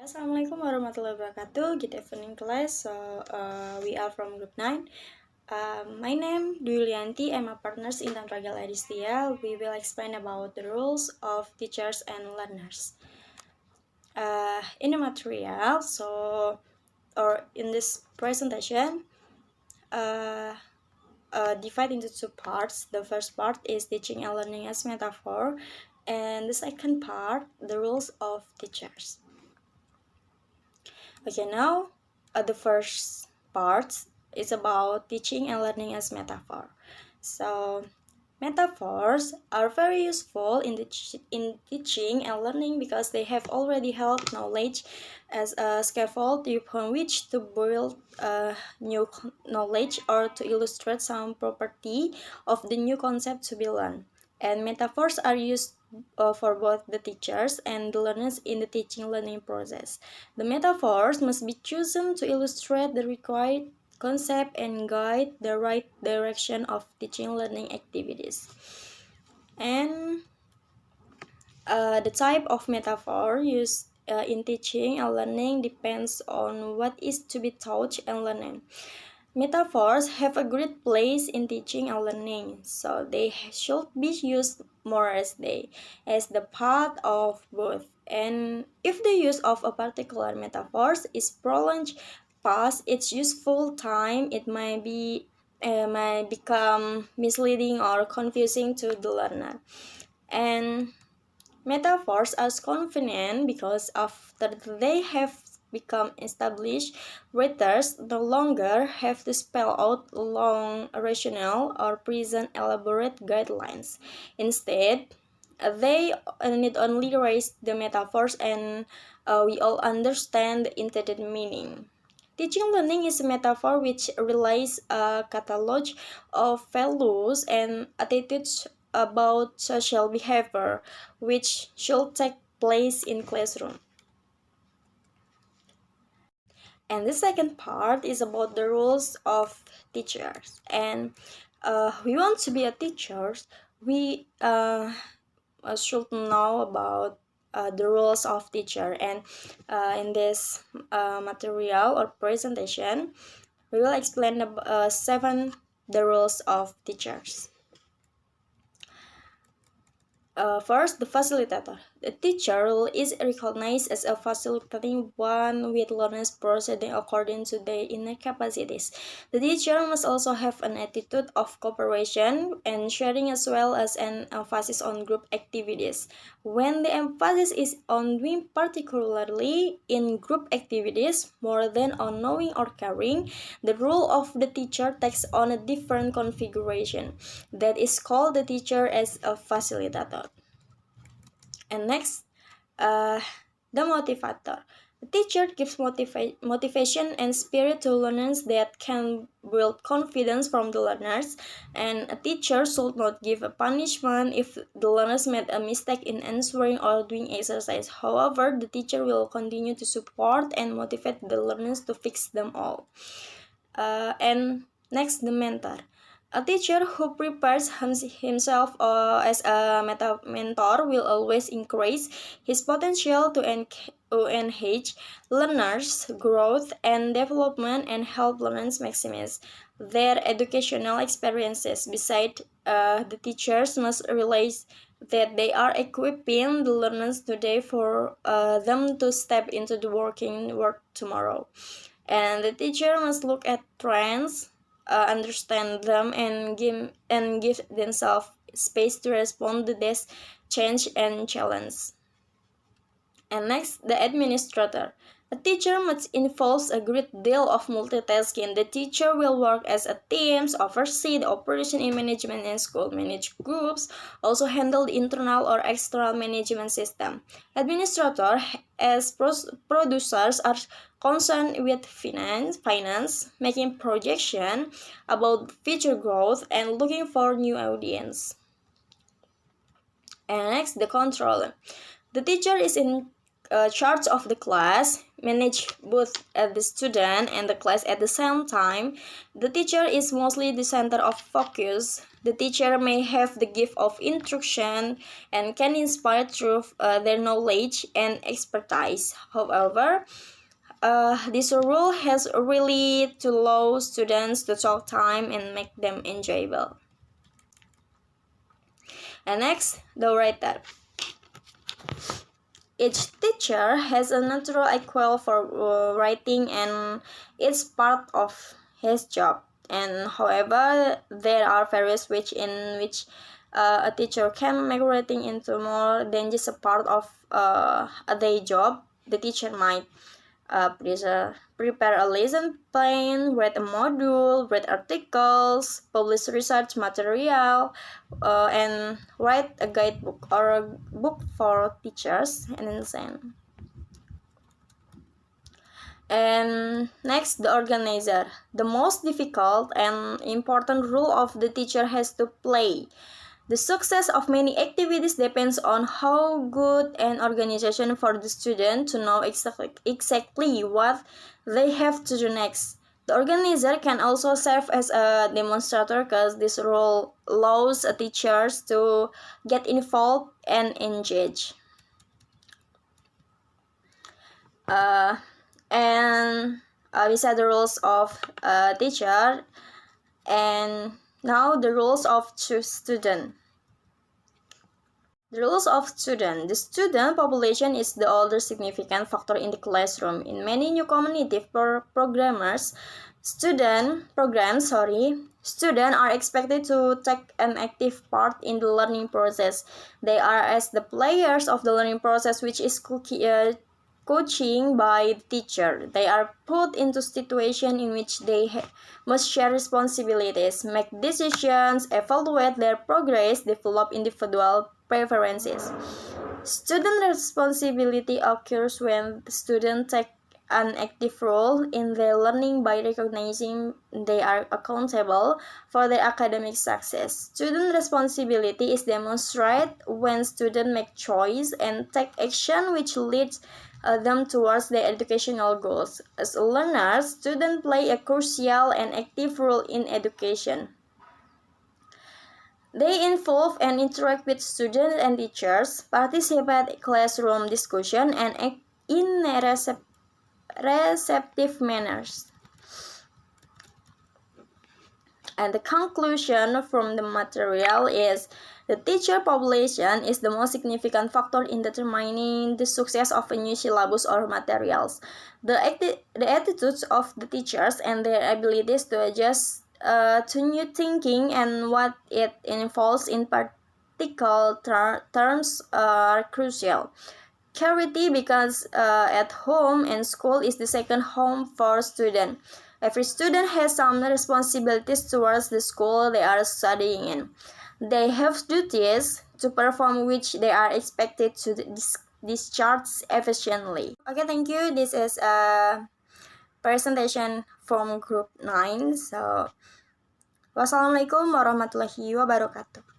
Assalamualaikum warahmatullahi wabarakatuh. Good evening, class. We are from group 9. My name Dwi Yulianti. I'm a partners Intan Ragil Adistia. We will explain about the roles of teachers and learners. In the material, or in this presentation, divide into two parts. The first part is teaching and learning as metaphor, and the second part, the roles of teachers. Okay, now the first part is about teaching and learning as metaphor. So metaphors are very useful in teaching and learning because they have already held knowledge as a scaffold upon which to build new knowledge or to illustrate some property of the new concept to be learned. And metaphors are used for both the teachers and the learners in the teaching learning process. The metaphors must be chosen to illustrate the required concept and guide the right direction of teaching learning activities. And the type of metaphor used in teaching and learning depends on what is to be taught and learning. Metaphors have a great place in teaching and learning, so they should be used more as the part of both. And if the use of a particular metaphor is prolonged past its useful time, it might become misleading or confusing to the learner. And metaphors are convenient because after they have become established, writers no longer have to spell out long rationale or present elaborate guidelines. Instead, they need only raise the metaphors and we all understand the intended meaning. Teaching learning is a metaphor which relays a catalog of values and attitudes about social behavior which should take place in classroom. And the second part is about the roles of teachers. And we want to be a teacher, we should know about the roles of teacher. And in this material or presentation, we will explain the roles of teachers. First, the facilitator. The teacher role is recognized as a facilitating one with learners proceeding according to their inner capacities. The teacher must also have an attitude of cooperation and sharing as well as an emphasis on group activities. When the emphasis is on doing particularly in group activities more than on knowing or caring, the role of the teacher takes on a different configuration. That is called the teacher as a facilitator. And next, the motivator. The teacher gives motivation and spirit to learners that can build confidence from the learners, and a teacher should not give a punishment if the learners made a mistake in answering or doing exercise. However, the teacher will continue to support and motivate the learners to fix them all. And next, the mentor. A teacher who prepares himself as a mentor will always increase his potential to enhance learners' growth and development and help learners maximize their educational experiences. Besides, the teachers must realize that they are equipping the learners today for them to step into the working world tomorrow. And the teacher must look at trends, understand them, and give themselves space to respond to this change and challenge. And next, the administrator. A teacher must involve a great deal of multitasking. The teacher will work as a team, oversee the operation in management and school, manage groups, also handle the internal or external management system. Administrators, as producers, are concerned with finance, making projection about future growth and looking for new audience. And next, the controller. The teacher is in charge of the class, manage both the student and the class at the same time, the teacher is mostly the center of focus. The teacher may have the gift of instruction and can inspire through their knowledge and expertise. However, this role has really to allow students to talk time and make them enjoyable. And next, the writer. Each teacher has a natural equal for writing and it's part of his job. And however, there are various ways in which a teacher can make writing into more than just a part of a day job. The teacher might prepare a lesson plan, write a module, write articles, publish research material, and write a guidebook or a book for teachers and insane. And next, the organizer. The most difficult and important role of the teacher has to play. The success of many activities depends on how good an organization for the student to know exactly what they have to do next. The organizer can also serve as a demonstrator because this role allows teachers to get involved and engage. We said the roles of teacher, and now the roles of student. The roles of student. The student population is the other significant factor in the classroom. In many new cognitive programs, students are expected to take an active part in the learning process. They are as the players of the learning process, which is coaching by the teacher. They are put into situations in which they must share responsibilities, make decisions, evaluate their progress, develop individual preferences. Student responsibility occurs when the students take an active role in their learning by recognizing they are accountable for their academic success. Student responsibility is demonstrated when students make choice and take action which leads them towards their educational goals. As learners, students play a crucial and active role in education. They involve and interact with students and teachers, participate in classroom discussion, and act in receptive manners. And the conclusion from the material is the teacher population is the most significant factor in determining the success of a new syllabus or materials. The attitudes of the teachers and their abilities to adjust to new thinking and what it involves in practical terms are crucial. Clarity, because at home and school is the second home for students. Every student has some responsibilities towards the school they are studying in. They have duties to perform which they are expected to discharge efficiently. Okay, thank you. This is a presentation from group 9. So, wassalamualaikum warahmatullahi wabarakatuh.